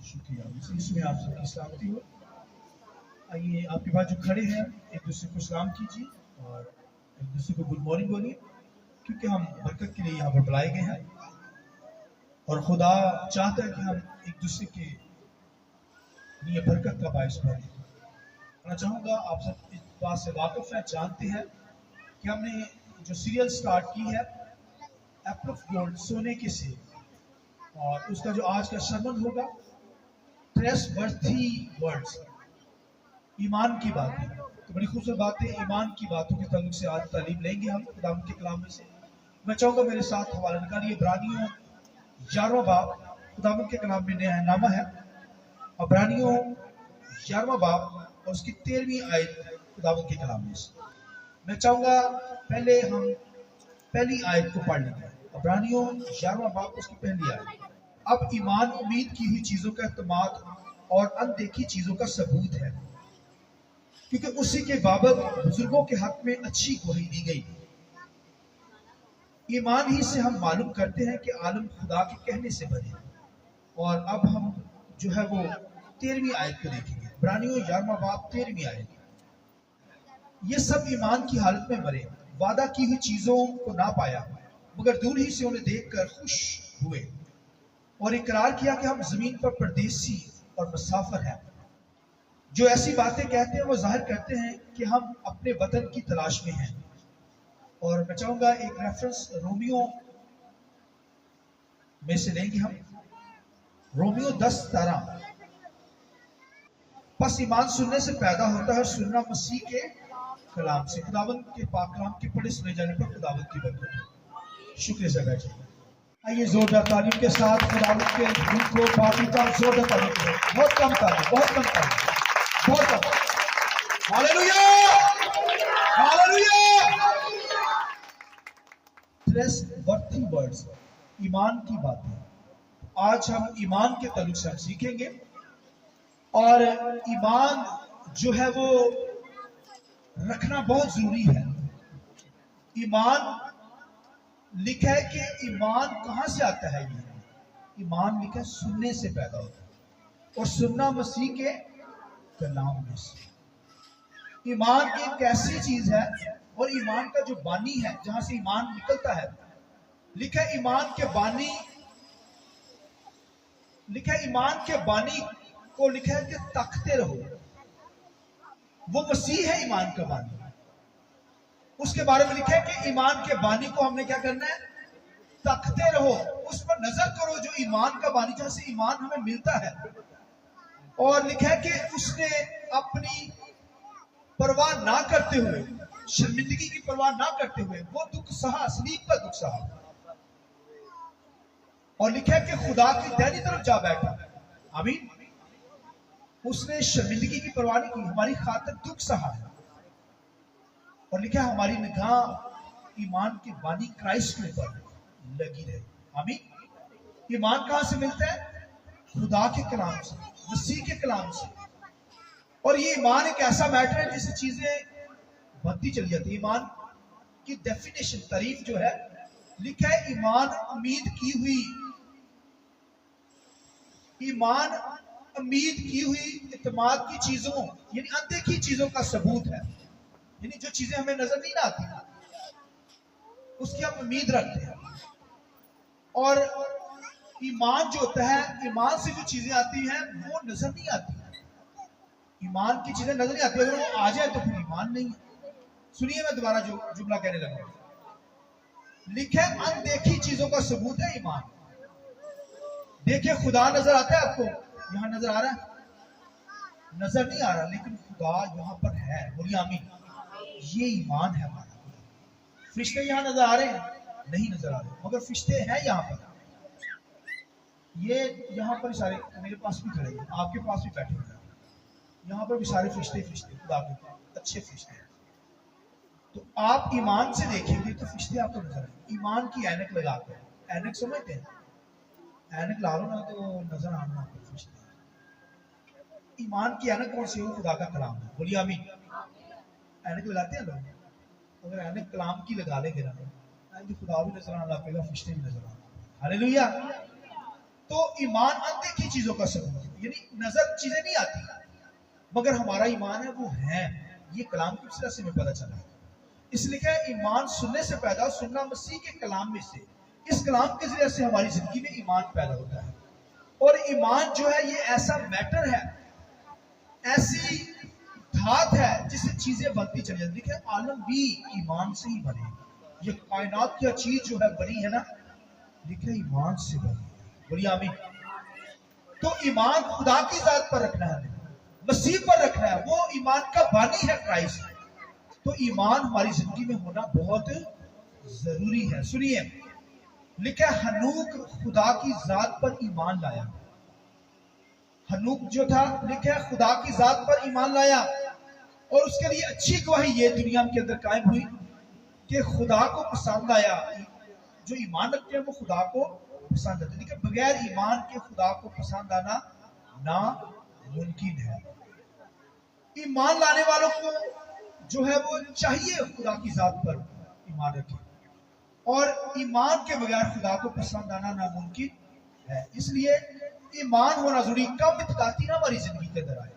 شکریہ اس میں آپ سب کی سلامتی ہو. آئیے آپ کے پاس جو کھڑے ہیں ایک دوسرے کو سلام کیجیے اور ایک دوسرے کو گڈ مارننگ بولیے، کیونکہ ہم برکت کے لیے یہاں پر بلائے گئے ہیں اور خدا چاہتا ہے کہ ہم ایک دوسرے کے لیے برکت کا باعث بنیں. میں چاہوں گا آپ سب اس بات سے واقف ہیں، جانتے ہیں کہ ہم نے جو سیریل سٹارٹ کی ہے ایپل آف گولڈ، سونے کے سیب، اور اس کا جو آج کا سرمن ہوگا ٹریس ورتھی ورڈز، ایمان کی باتیں. تو بڑی خوبصورت باتیں ایمان کی باتوں کے تعلق سے آج تعلیم لیں گے ہم خدا کے کلام میں سے. میں چاہوں گا میرے ساتھ حوالہ نکالیے عبرانیوں 11واں باب، خدا کے کلام میں نیا نامہ ہے عبرانیوں 11واں باب اور اس کی 13ویں آیت خدا کے کلام میں سے. میں چاہوں گا پہلے ہم پہلی آیت کو پڑھ لیں گے. عبرانیوں 11واں باب اس کی پہلی آیت. اب ایمان امید کی ہوئی چیزوں کا اعتماد اور اندیکھی چیزوں کا ثبوت ہے، کیونکہ اسی کے بابت بزرگوں کے حق میں اچھی گواہی دی گئی. ایمان ہی سے ہم معلوم کرتے ہیں کہ عالم خدا کے کہنے سے بنے. اور اب ہم جو ہے وہ 13ویں آیت کو دیکھیں گے. عبرانیوں 11واں باب 13ویں آیت. یہ سب ایمان کی حالت میں مرے، وعدہ کی ہوئی چیزوں کو نہ پایا مگر دور ہی سے انہیں دیکھ کر خوش ہوئے، اور اقرار کیا کہ ہم زمین پر پردیسی اور مسافر ہیں. جو ایسی باتیں کہتے ہیں وہ ظاہر کرتے ہیں کہ ہم اپنے وطن کی تلاش میں ہیں. اور میں چاہوں گا ایک ریفرنس رومیو میں سے لیں گے ہم. رومیو 10:17. پس ایمان سننے سے پیدا ہوتا ہے اور سننا مسیح کے کلام سے. خداوند کے پاک کلام کے پڑھے سنے جانے پر خداوند کی برکت. شکریہ سے بیٹھے. آئیے زوردار تعلیم کے ساتھ خداوند کے دل کو باقی کا زوردار تعلیم کریں. بہت کم تعلیم، بہت کم تعلیم، بہت کم. Hallelujah hallelujah. Trustworthy words, ایمان کی باتیں. آج ہم ایمان کے تعلق سے ہم سیکھیں گے، اور ایمان جو ہے وہ رکھنا بہت ضروری ہے. ایمان لکھا ہے کہ ایمان کہاں سے آتا ہے؟ یہ ایمان لکھا ہے سننے سے پیدا ہوتا ہے، اور سننا مسیح کے کلام میں سے. ایمان ایک ایسی چیز ہے، اور ایمان کا جو بانی ہے جہاں سے ایمان نکلتا ہے، لکھا ہے ایمان کے بانی، لکھا ہے ایمان کے بانی کو لکھا ہے کہ تکتے رہو. وہ مسیح ہے ایمان کا بانی. اس کے بارے میں لکھا ہے کہ ایمان کے بانی کو ہم نے کیا کرنا ہے؟ تکتے رہو، اس پر نظر کرو جو ایمان کا بانی، جہاں سے ایمان ہمیں ملتا ہے. اور لکھا ہے کہ اس نے اپنی پرواہ نہ کرتے ہوئے، شرمندگی کی پرواہ نہ کرتے ہوئے وہ دکھ سہا، صلیب کا دکھ سہا. اور لکھا ہے کہ خدا کی دائنی طرف جا بیٹھا. آمین. اس نے شرمندگی کی پرواہ نہیں کی، ہماری خاطر دکھ سہا ہے. اور لکھا ہے ہماری نگاہ ایمان کے بانی کرائسٹ کے اوپر لگی رہے. آمین. ایمان کہاں سے ملتا ہے؟ خدا کے کلام سے، مسیح کے کلام سے. اور یہ ایمان ایک ایسا میٹر ہے جس سے چیزیں بنتی چلی جاتی. ایمان کی ڈیفینیشن، تعریف جو ہے، لکھا ہے ایمان امید کی ہوئی، ایمان امید کی ہوئی اعتماد کی چیزوں، یعنی اندیکھی چیزوں کا ثبوت ہے. یعنی جو چیزیں ہمیں نظر نہیں آتی اس کی ہم امید رکھتے ہیں. اور ایمان جو ہوتا ہے، ایمان سے جو چیزیں آتی ہیں وہ نظر نہیں آتی. ایمان کی چیزیں نظر نہیں آتی، اگر وہ آ جائے تو پھر ایمان نہیں ہے. سنیے میں دوبارہ جو جملہ کہنے لگا. لکھے اندیکھی چیزوں کا ثبوت ہے ایمان. دیکھیں خدا نظر آتا ہے آپ کو؟ یہاں نظر آ رہا ہے؟ نظر نہیں آ رہا، لیکن خدا یہاں پر ہے. بولیے آمین. یہ ایمان ہے ہمارا. فرشتے یہاں نظر آ رہے ہیں؟ نہیں نظر آ رہے، مگر فرشتے ہیں یہاں پر. یہ یہاں پر سارے میرے پاس بھی کھڑے ہیں، آپ کے پاس بھی بیٹھے ہوئے ہیں. یہاں پر بھی سارے فرشتے خدا کے اچھے فرشتے ہیں. تو آپ ایمان سے دیکھیں گے تو فرشتے آپ کو نظر آئیں گے. ایمان کی اینک لگا کر، اینک سمجھتے ہیں؟ اینک لا لو نا تو نظر آنا آپ کو فرشتے. ایمان کی اینک کون سی؟ خدا کا کلام ہے. بولیے آمین. اینک لگاتے ہیں لوگ. اگر اینک کلام کی لگا لیں گے نا، خدا بھی نظر آنا لگے گا، فرشتے بھی نظر آنا. ہاللویا. तो ईमान अनदेखी चीजों का सबूत है, यानी नजर चीजें नहीं आती मगर हमारा ईमान है वो है। ये कलाम की वजह से हमें पता चला है। इसलिए क्या है, ईमान सुनने से पैदा, सुनना मसीह के कलाम में से, इस कलाम के जरिए से हमारी जिंदगी में ईमान पैदा होता है। और ईमान जो है ये ऐसा मैटर है, ऐसी धात है जिससे चीजें बनती चली जाती। देखिए आलम भी ईमान से ही बने, ये कायनात की चीज जो है बनी है ना, देखिए ईमान से बनी है। बोलिए आमीन। तो ईमान खुदा की जात पर रखना है, मसीह पर रखना है, वो ईमान का बानी है क्राइस्ट। तो ईमान हमारी जिंदगी में होना बहुत जरूरी है। सुनिए, लिखा हनूक खुदा की जात पर ईमान लाया। हनूक जो था, लिखा खुदा की जात पर ईमान लाया और उसके लिए अच्छी गवाही ये दुनिया के अंदर कायम हुई कि खुदा को पसंद आया। जो ईमान रखते हैं वो खुदा को पसंद आते हैं, लेकिन बगैर ईमान के खुदा को पसंद आना नामुमकिन है। ईमान लाने वालों को जो है वो चाहिए खुदा की जात पर ईमान रखे, और ईमान के बगैर खुदा को पसंद आना नामुमकिन है। इसलिए ईमान होना जरूरी। कब इत्काती ना हमारी जिंदगी के अंदर आए।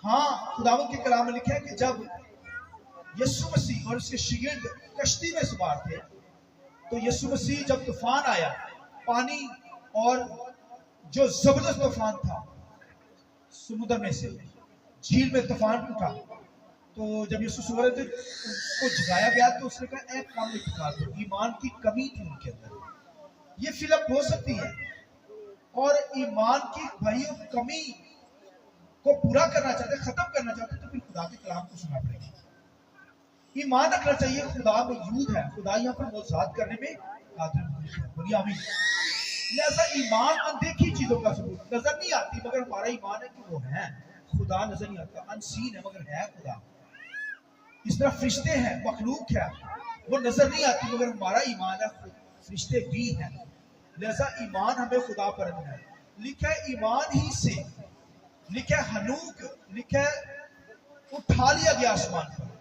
हाँ, खुदावंद के कलाम में लिखा है कि जब यीशु मसीह और उसके शागिर्द कश्ती में सवार थे, तो यीशु मसीह जब तूफान आया, पानी और जो जबरदस्त तूफान था, समुद्र में से झील में तूफान उठा, तो जब यीशु सवार थे उसको जगाया गया तो उसने कहा एक काम इत्कात, ईमान की कमी थी उनके अंदर। ये फिलअप हो सकती है, और ईमान की भाइयों कमी को पूरा करना चाहते, खत्म करना चाहते, तो फिर खुदा के कलाम को सुनना पड़ेगा। ईमान रखना चाहिए खुदा मौजूद है, खुदा यहाँ पर मौजूद करने में कादिर है। बोलिए आमीन। लिहाजा ईमान अनदेखी चीजों का सबूत, नजर नहीं आती मगर हमारा ईमान है कि वो है। खुदा नजर नहीं आता, अनसीन है मगर है खुदा। इस तरह फरिश्ते हैं, मखलूक है, वो नजर नहीं आती मगर हमारा ईमान है फरिश्ते भी हैं। लिहाजा ईमान हमें खुदा पर रखना है। लिखा है ईमान ही से, लिखा है हनूक, लिखा है उठा लिया गया आसमान पर,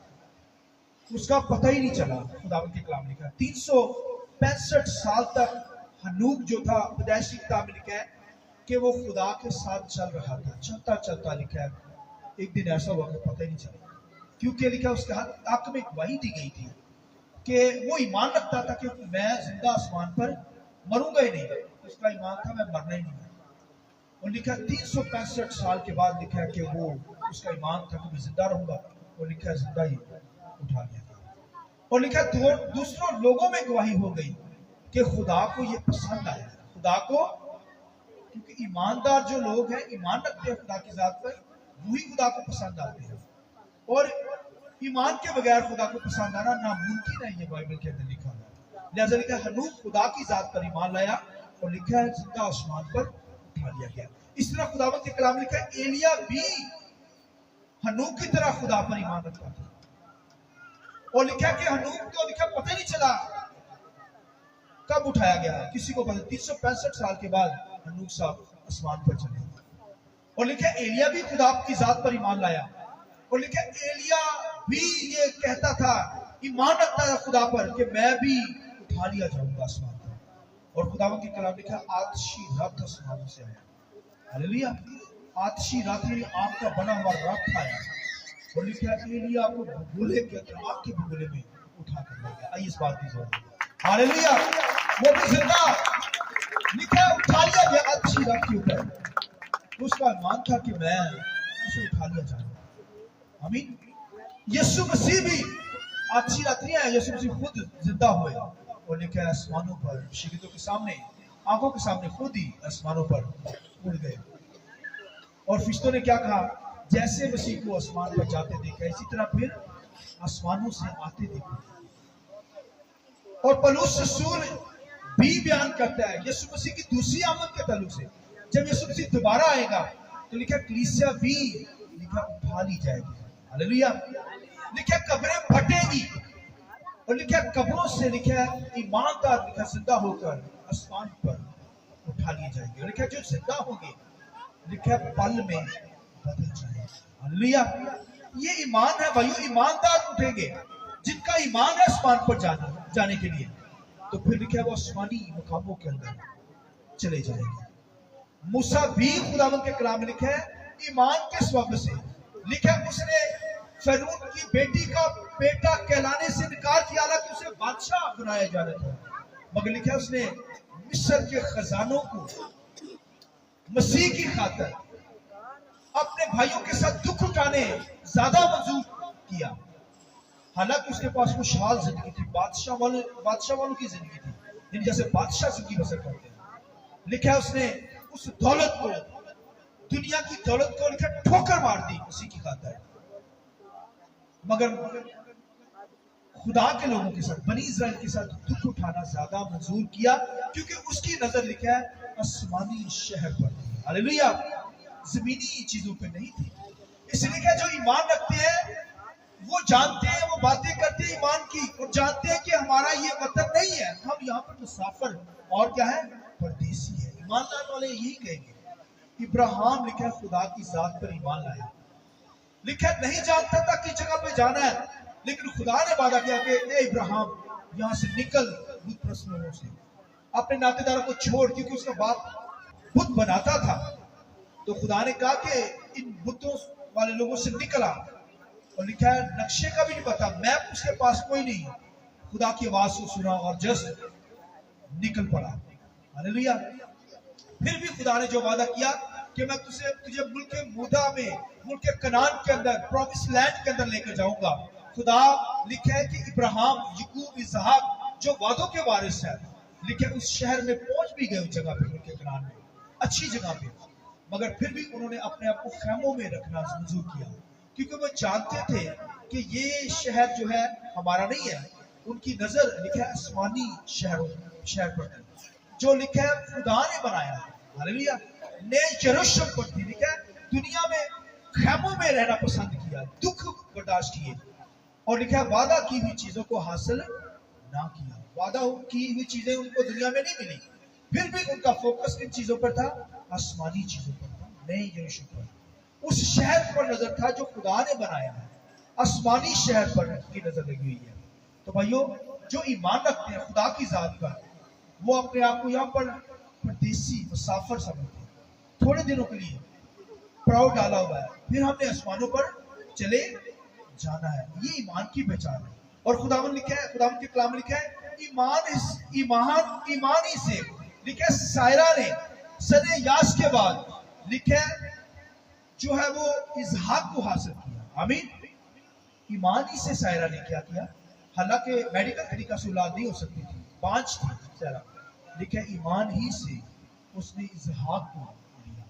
उसका पता ही नहीं चला। खुदा के कलाम लिखा है 365 साल तक हनूक जो था, पैदाइशी किताब में लिखा है कि वो खुदा के साथ चल रहा था, चलता चलता। लिखा है एक दिन ऐसा हुआ कि पता ही नहीं चला, क्योंकि लिखा उसके हक में गवाही दी गई थी कि वो ईमान रखता था कि मैं जिंदा आसमान पर मरूंगा ही नहीं। उसका ईमान था मैं मरना ही नहीं। और लिखा 365 साल के बाद लिखा है कि वो उसका ईमान था कि मैं जिंदा रहूंगा, और लिखा है जिंदा ही उठा लिया था। और लिखा दूसरों लोगों में गवाही हो गई कि खुदा को ये पसंद आया। खुदा को, क्योंकि ईमानदार जो लोग हैं, ईमान रखते हैं खुदा की जात पर, वही खुदा को पसंद आते हैं। और ईमान के बगैर खुदा को पसंद आना नामुमकिन है, ये बाइबल के अंदर लिखा है। लिहाजा लिखा हनूक खुदा की जात पर ईमान लाया, और लिखा है जिंदा आसमान पर उठा लिया गया। इस तरह खुदावंद के कलाम लिखा है एलिया भी हनूक की तरह खुदा पर ईमान रखता था, और लिखा कि हनूक को लिखा पता नहीं चला कब उठाया गया, किसी को पता। 365 साल के बाद हनूक साहब आसमान पर चले। और लिखा एलिया भी खुदा की जात पर ईमान लाया, और लिखा एलिया भी ये कहता था, ईमान रखता था खुदा पर कि मैं भी उठा लिया जाऊंगा आसमान पर। और खुदावंद के कलाम लिखा आतशी रथ आसमान से आया। हालेलुया। आतशी रथ यानी आग का बना हुआ रथ आया, और लिखा एलिया को भगोले के अंदर, आग के भगोले में उठा कर ले गया। आइए इस बात की जरूरत है। हालेलुया। वो भी जिंदा, लिखा उठा लिया गया आतशी रथ के ऊपर। उसका ईमान था कि मैं उसे उठा लिया जाऊंगा। आमीन। यीशु मसीह भी अच्छी रात नहीं आया, यीशु मसीह खुद जिंदा हुए, और लिखा है आसमानों पर, शागिर्दों के सामने, आंखों के सामने खुद ही आसमानों पर उड़ गए। और फरिश्तों ने क्या कहा, जैसे मसीह को आसमान पर जाते देखा, इसी तरह फिर आसमानों से आते देखा। और पौलुस रसूल भी बयान करता है यीशु मसीह की दूसरी आमद के ताल्लुक से, जब यीशु मसीह दोबारा आएगा तो लिखा कलीसिया भी लिखा उठा ली जाएगी। हालेलुया। लिखा कब्रें फटेगी, और लिखा कब्रों से लिखा ईमानदार लिखा जिंदा होकर आसमान पर उठा लिए जाएंगे। और लिखा जो जिंदा होंगे लिखा पल में बदल जाएंगे। हालेलुया। ये ईमान है भाइयों, ईमानदार उठेंगे जिनका ईमान है आसमान पर जाने के लिए, तो फिर लिखा वो आसमानी मुकामों के अंदर चले जाएंगे। मूसा भी खुदावंद के कलाम में लिखा है ईमान के सबब से, लिखा है उसने फिरौन की बेटी का बेटा कहलाने से इनकार किया, हालांकि उसे बादशाह बनाया जाना था, मगर लिखा है उसने मिस्र के खजानों को मसीह की खातिर अपने भाइयों के साथ दुख उठाने ज्यादा मंजूर किया। हालांकि उसके पास खुशहाल जिंदगी थी, बादशाह वालों की जिंदगी थी, यानी जैसे बादशाह जिंदगी बसर करते हैं। लिखा है उसने उस दौलत को, दुनिया की दौलत को लिखा ठोकर मार दी उसी की खातिर, मगर खुदा के लोगों के साथ, बनी इज़राइल के साथ दुख उठाना ज्यादा मंजूर किया, क्योंकि उसकी नजर लिखा है आसमानी शहर पर थी। हालेलुया, जमीनी चीजों पे नहीं थी। इसलिए क्या, जो ईमान रखते हैं वो जानते हैं, वो बातें करते हैं ईमान की, और जानते हैं कि हमारा ये वतन नहीं है, हम यहाँ पर मुसाफिर और क्या है, परदेसी है। ईमानदार वाले यही कहेंगे। इब्राहिम लिखा है खुदा की जात पर ईमान लाया, लिखा नहीं जानता था किस जगह पे जाना है, लेकिन खुदा ने वादा किया कि ए इब्राहिम यहाँ से निकल, बुत परस्त लोगों से, अपने नातेदारों को छोड़, क्योंकि उसका बाप बुत बनाता था। तो खुदा ने कहा कि इन बुतों वाले लोगों से निकला, और लिखा है नक्शे का भी नहीं पता, मैप उसके पास कोई नहीं, खुदा की आवाज को सुना और जस्ट निकल पड़ा। हालेलुया। फिर भी खुदा ने जो वादा किया कि मैं तुझे मुल्क मूदा में, मुल्क कनान के अंदर, प्रॉमिस लैंड के अंदर लेकर जाऊंगा। खुदा लिखा है कि इब्राहिम, याकूब, इसहाक जो वादों के वारिस है, लिखे उस शहर में पहुंच भी गए, उस जगह पे, मुल्क कनान में, अच्छी जगह पे, मगर फिर भी उन्होंने अपने आप को खैमों में रखना मंजूर किया, क्योंकि वो जानते थे कि ये शहर जो है हमारा नहीं है। उनकी नजर लिखा है आसमानी शहर पर है, जो लिखा है खुदा ने बनाया। हालेलुया। नए यरूशलेम पर थी, लिखा है दुनिया में खैमों में रहना पसंद किया, दुख बर्दाश्त किए, और लिखा है वादा की हुई चीजों को हासिल ना किया। वादा की हुई चीजें उनको दुनिया में नहीं मिली, फिर भी उनका फोकस किन चीजों पर था, आसमानी चीजों पर था, नए यरूशलेम पर, उस शहर पर नजर था जो खुदा ने बनाया है, आसमानी शहर पर की नजर लगी हुई है। तो भाइयों, जो ईमान रखते हैं खुदा की जात पर, वो अपने आप को यहाँ पर परदेसी मुसाफिर समझते हैं, थोड़े दिनों के लिए प्राउड डाला हुआ है, फिर हमने आसमानों पर चले जाना है। ये ईमान की पहचान है। और खुदावन लिखा है, खुदावन के कलाम में लिखा है ईमान ही से, लिखा है सायरा ने सने यास के बाद लिखा है जो है वो इसहाक को हासिल किया। आमीन। ईमान ही से सायरा ने क्या किया, हालांकि मेडिकल तरीका से औलाद नहीं हो सकती थी, 5 थी सायरा, लिखा है ईमान ही से उसने इसहाक को लिया।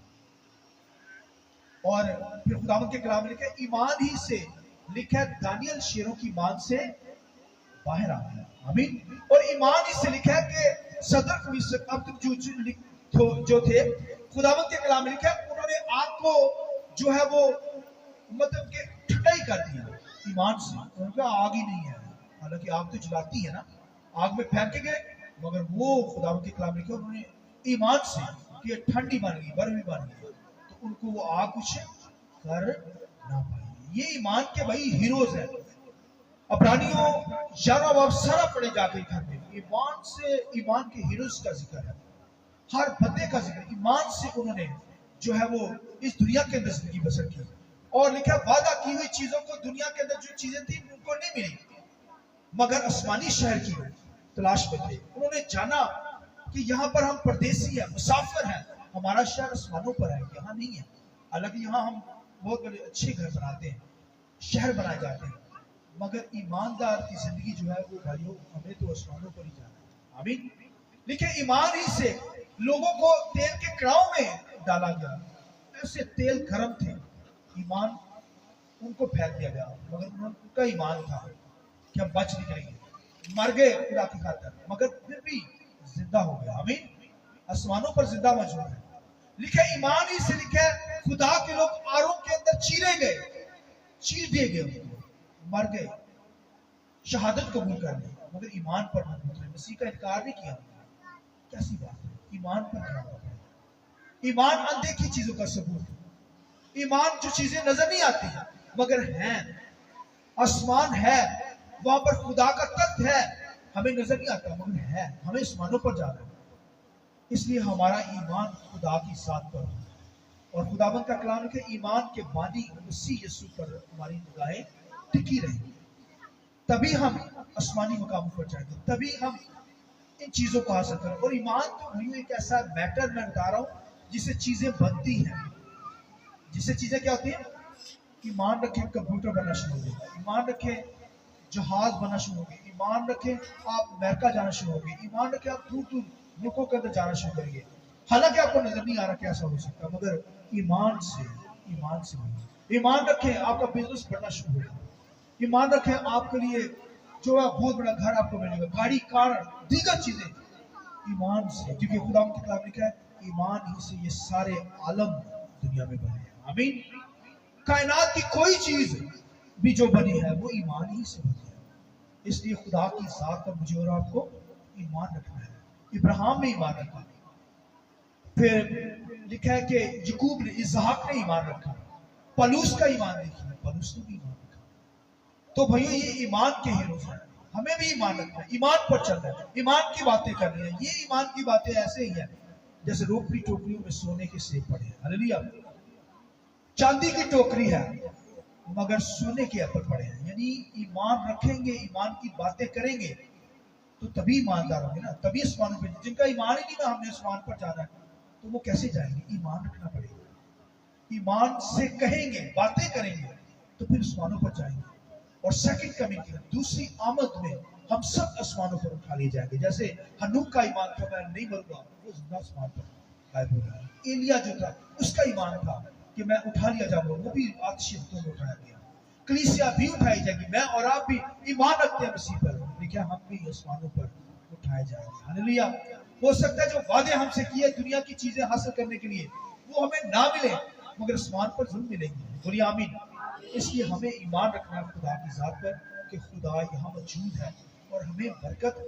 और फिर खुदावंद के कलाम में लिखा है ईमान ही से, लिखा है दानियल शेरों की मान से बाहर आ गया। आमीन। और ईमान ही से लिखा है कि सदरक मिस्र अब्दुल जो थे, खुदावंद के कलाम में लिखा है उन्होंने आग को जो है वो मतलब कि ठंडाई कर दिया ईमान से। उनका आग ही नहीं है, हालांकि आग तो जलाती है ना, आग में फेंके गए, मगर वो खुदावंद के कलाम में लिखा उन्होंने ईमान से कि ठंडी बन गई, बर्फ भी बन गई, तो उनको वो आग कुछ कर ना पाई। ये ईमान के भाई हीरोज है। अब्रानियों 11 बाब सारा पढ़े जाके घर में ईमान से, ईमान के हीरोज का जिक्र है, हर बंदे का जिक्र, ईमान से उन्होंने जो है वो इस दुनिया के अंदर जिंदगी बसर की। और लिखा वादा की हुई चीजों को, दुनिया के अंदर जो चीजें थी उनको नहीं मिली, मगर आसमानी शहर की तलाश में थे। उन्होंने जाना कि यहाँ पर हम परदेसी हैं, मुसाफिर हैं, हमारा शहर आसमानों पर है, यहाँ नहीं है। हालांकि यहाँ हम बहुत बड़े अच्छे घर बनाते हैं, शहर बनाए जाते हैं, मगर ईमानदार की जिंदगी जो है वो भाइयों हमें तो आसमानों पर ही जाना है। आमीन। लिखे ईमान ही से लोगों को तेल के कड़ाव में डाला गया, ऐसे तेल गर्म थे, ईमान उनको फेंक दिया गया, मगर उनका ईमान था कि हम बच निकलेंगे, मर गए खुदा की खातिर, मगर फिर भी जिंदा हो गया। आमीन। आसमानों पर जिंदा मौजूद है। लिखे ईमान ही से, लिखे खुदा के लोग आरों के अंदर चीरे गए, चीर दिए गए, मर गए, शहादत कबूल कर ली, मगर ईमान पर मसीह का इनकार नहीं किया। कैसी बात है, ईमान पर खड़ा होना। ईमान अनदेखी चीजों का सबूत, ईमान जो चीजें नजर नहीं आती मगर हैं, आसमान है, वहां पर खुदा का तख्त है, हमें नजर नहीं आता मगर है, हमें आसमानों पर जाना है। اس لیے ہمارا ایمان خدا کی ذات پر ہو، اور خداوند کا کلام ہے کہ ایمان کے بانی مسیح یسوع پر ہماری نگاہیں ٹکی رہیں، تبھی ہم آسمانی مقاموں پر جائیں گے، تبھی ہم ان چیزوں کو حاصل کریں۔ اور ایمان تو وہی ایک ایسا میٹر میں بتا رہا ہوں جس سے چیزیں بنتی ہیں، جس سے چیزیں کیا ہوتی ہیں؟ ایمان رکھیں کمپیوٹر بننا شروع ہو گئے، ایمان رکھیں جہاز بننا شروع ہو گئے، ایمان رکھیں آپ امریکہ جانا شروع ہو گئے، ایمان رکھیں آپ دور دور ملکوں کے اندر جانا شروع کریے، حالانکہ آپ کو نظر نہیں آ رہا کیسا ہو سکتا، مگر ایمان سے ایمان رکھیں آپ کا بزنس بڑھنا شروع ہو گیا، ایمان رکھیں آپ کے لیے جو ہے بہت بڑا گھر آپ کو ملے گا، گاڑی کار دیگر چیزیں، ایمان سے، کیونکہ خدا کی کتاب لکھا ہے ایمان ہی سے یہ سارے عالم دنیا میں بنے ہیں۔ آمین۔ کائنات کی کوئی چیز بھی جو بنی ہے وہ ایمان ہی سے بنی ہے، اس لیے خدا کی ذات پر مجھے اور آپ کو ایمان رکھنا ہے۔ ابراہیم نے ایمان رکھا، پھر لکھا ہے کہ یعقوب نے، اسحاق نے ایمان رکھا، پلوس کا ایمان دیکھیے، پلوس نے بھی ایمان رکھا۔ تو بھائیو یہ ایمان کے ہیروز ہیں، ہمیں بھی ایمان رکھنا ہے، ایمان پر چلنا ہے، ایمان کی باتیں کرنی ہیں۔ یہ ایمان کی باتیں ایسے ہی ہیں جیسے روپڑی ٹوکریوں میں سونے کے سیب پڑے ہیں، ہلیلویہ، چاندی کی ٹوکری ہے مگر سونے کے ایپل پڑے ہیں، یعنی ایمان رکھیں گے، ایمان کی باتیں کریں گے تو تبھی ایماندار ہوں گے نا، تبھی آسمانوں پہ۔ جن کا ایمان ہی نہیں نا ہم نے آسمان پر جانا ہے تو وہ کیسے جائیں گے؟ ایمان رکھنا پڑے گا، ایمان سے کہیں گے، باتیں کریں گے تو پھر آسمانوں پر جائیں گے۔ اور سیکنڈ کمنگ کی دوسری آمد میں ہم سب آسمانوں پر اٹھا لیے جائیں گے، جیسے ہنوک کا ایمان تھا میں نہیں مروں گا، وہ زندہ آسمان پر غائب ہو رہا ہے۔ ایلیا جو تھا اس کا ایمان تھا کہ میں اٹھا لیا جاؤں گا، وہ بھی آتش ہفتوں میں اٹھایا گیا۔ کلیسیا بھی اٹھائی جائے گی، میں اور آپ بھی ایمان رکھتے ہیں مسیح پر، لیکن ہم بھی آسمانوں پر اٹھائے جائیں گے۔ ہاللیلویہ۔ ہو سکتا ہے جو وعدے ہم سے کیے دنیا کی چیزیں حاصل کرنے کے لیے وہ ہمیں نہ ملے مگر آسمان پر ضرور ملیں گے، بولیے آمین۔ اس لیے ہمیں ایمان رکھنا ہے خدا کی ذات پر کہ خدا یہاں موجود ہے اور ہمیں برکت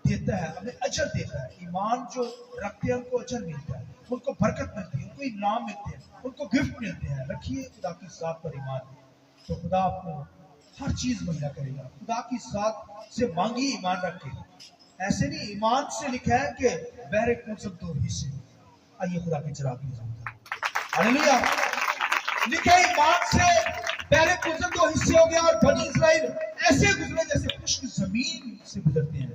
دیتا ہے، ہمیں اجر دیتا ہے۔ ایمان جو رکھتے ہیں ان کو اجر ملتا ہے، ان کو برکت ملتی ہے، ان کو انعام ملتے ہیں، ان کو گفٹ ملتے ہیں۔ رکھیے خدا کی ذات پر ایمان، تو خدا آپ کو ہر چیز مہیا کرے گا۔ خدا کی ذات سے مانگی، ایمان رکھ کے، ایسے نہیں ایمان سے لکھا ہے کہ بحر کوثر دو حصے، آئیے خدا کی چراغ کی ضرورت ہے، ہاللیلویہ۔ لکھا ہے ایمان سے بحر کوثر دو حصے ہو گیا اور بنی اسرائیل ایسے گزرے جیسے خشک زمین سے گزرتے ہیں۔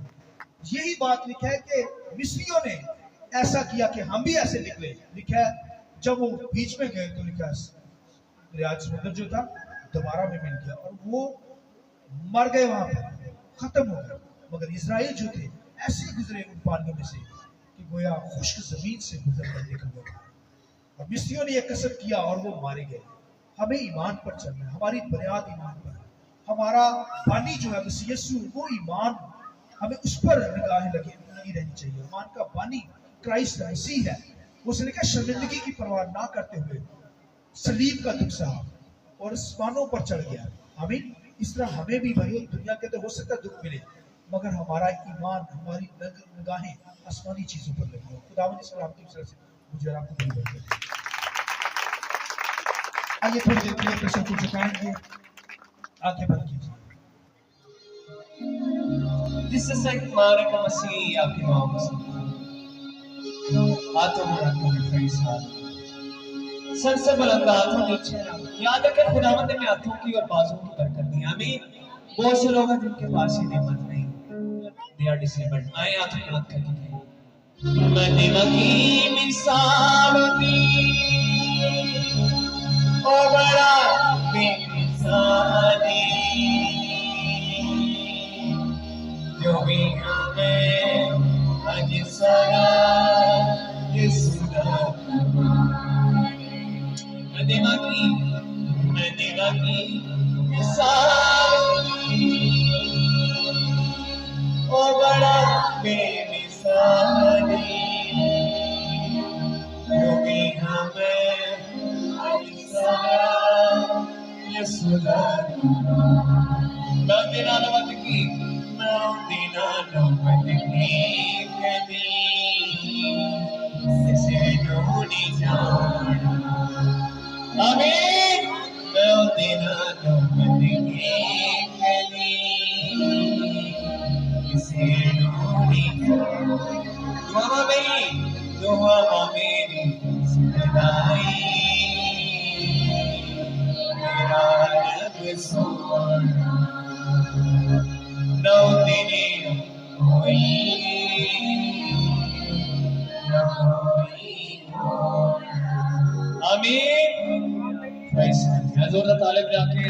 یہی بات لکھا ہے کہ مصریوں نے ایسا کیا کہ ہم بھی ایسے نکلے۔ لکھا ہے جب وہ بیچ میں گئے تو لکھا ہے دریائے سمندر جو تھا دوبارہ میں مل گیا اور وہ مر گئے، وہاں پر ختم ہو گئے، مگر اسرائیل جو تھے ایسے گزرے ان پانیوں میں سے کہ گویا خشک زمین سے گزر کر نکل گئے۔ اور مصریوں نے یہ کسر کیا اور وہ مارے گئے۔ ہمیں ایمان پر چلنا ہے، ہماری بنیاد ایمان پر ہے۔ ہمارا بانی جو ہے مسیح یسوع، وہ ایمان ہمیں اس پر نگاہیں لگی رہنی چاہیے۔ ایمان کا بانی کرائسٹ مسیح ہے، اس نے کہا شرمندگی کی پرواہ نہ کرتے ہوئے صلیب کا دکھ سہا اور آسمانوں پر چڑھ گیا۔ آمین۔ اس طرح ہمیں بھی بھائیو دنیا کے اندر ہو سکتا ہے دکھ ملے مگر ہمارا ایمان، ہماری نگاہیں آسمانی چیزوں پر لگی ہو۔ خداوند اس کلام کی طرف سے مجھے اور آپ کو بڑی برکت دے۔ آئیے تھوڑی دیر کے لیے اپنے سر کو جھکائیں گے، آنکھیں بند کیجیے۔ جس سے مالک مسیح آپ کی دعاؤں کو سنتا ہے، ہاتھوں میں رکھو پریز ہالے، سر سے بلند ہاتھوں نیچے رکھو۔ یاد رکھیں خداوند نے ہاتھوں کی اور بازوں کی برکت دی۔ آمین۔ بہت سے لوگ ہیں جن کے پاس یہ نعمت نہیں، they are disabled۔ آئیں ہاتھوں میں ہاتھ کر کے مدینہ کی مثال دی او بڑا بے مثالی، جو بھی ہمیں اج سرا اسرا مدینہ کی مثال دی او بڑا بے مثالی، جو بھی ہمیں اج سرا اسرا مدینہ نوت کی کبھی اسے ڈھونڈی جانا۔ آمین۔ مدینہ نوت کی کبھی اسے ڈھونڈی جانا۔ دعا میں ہوا میری سنائی میرا رب سونا نو تیری ہوئی آمین. زور طالب جا کے